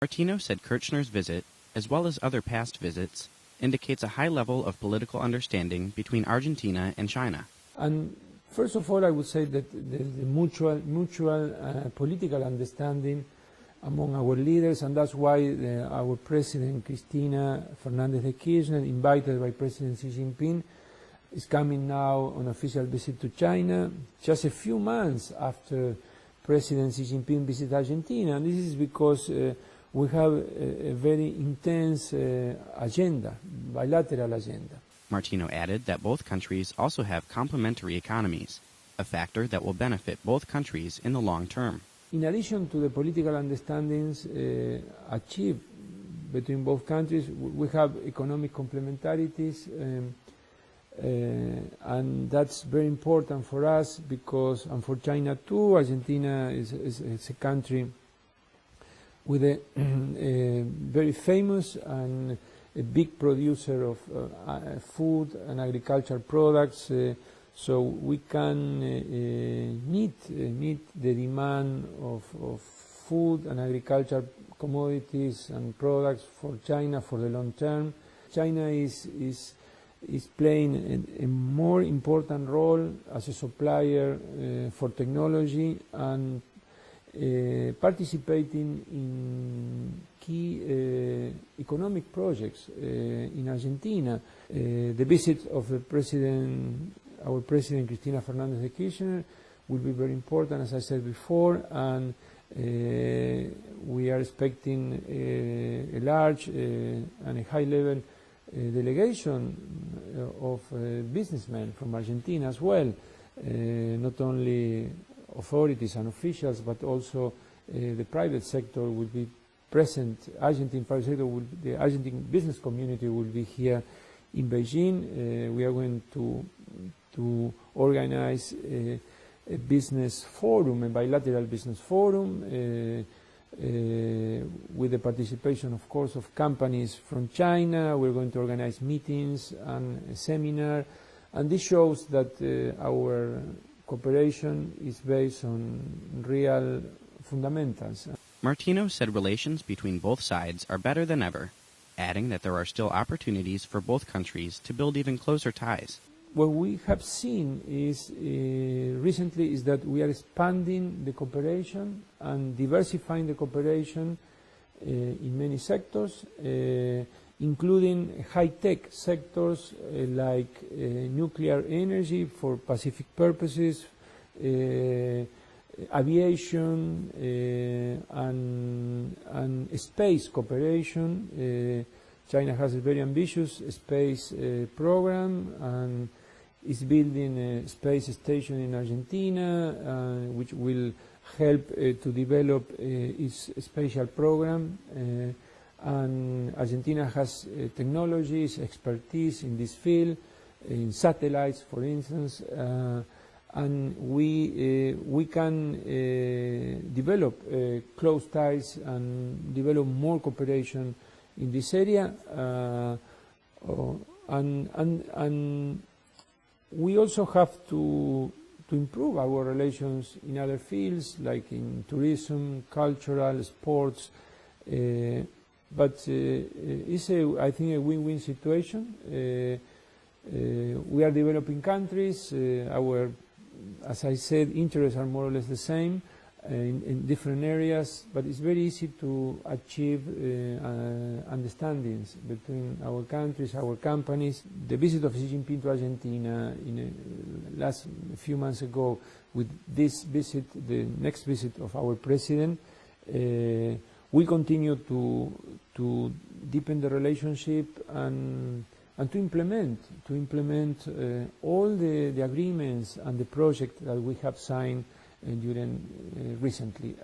Martino said Kirchner's visit, as well as other past visits, indicates a high level of political understanding between Argentina and China. And first of all, I would say that the mutual political understanding among our leaders, and that's why our President, Cristina Fernandez de Kirchner, invited by President Xi Jinping, is coming now on official visit to China, just a few months after President Xi Jinping visited Argentina. And this is because we have a very intense agenda, bilateral agenda. Martino added that both countries also have complementary economies, a factor that will benefit both countries in the long term. In addition to the political understandings achieved between both countries, we have economic complementarities, and that's very important for us because, and for China too. Argentina is a country with a very famous and a big producer of food and agricultural products, so we can meet the demand of food and agricultural commodities and products for China for the long term. China is playing a more important role as a supplier for technology and participating in key economic projects in Argentina. The visit of our President Cristina Fernandez de Kirchner will be very important, as I said before, and we are expecting a large and a high-level delegation of businessmen from Argentina as well, not only authorities and officials, but also the private sector will be present. Argentine private sector the Argentine business community will be here in Beijing. We are going to organize a business forum, a bilateral business forum, with the participation, of course, of companies from China. We're going to organize meetings and a seminar, and this shows that our cooperation is based on real fundamentals. Martino said relations between both sides are better than ever, adding that there are still opportunities for both countries to build even closer ties. What we have seen is recently is that we are expanding the cooperation and diversifying the cooperation in many sectors, including high-tech sectors like nuclear energy for Pacific purposes, aviation, and space cooperation. China has a very ambitious space program and is building a space station in Argentina, which will help to develop its spatial program. And Argentina has technologies, expertise in this field, in satellites, for instance, and we can develop close ties and develop more cooperation in this area, and we also have to improve our relations in other fields, like in tourism, cultural, sports. But it's, I think, a win-win situation. We are developing countries. As I said, interests are more or less the same in different areas, but it's very easy to achieve understandings between our countries, our companies. The visit of Xi Jinping to Argentina last few months ago, with this visit, the next visit of our president, we continue to deepen the relationship and to implement all the agreements and the project that we have signed during recently.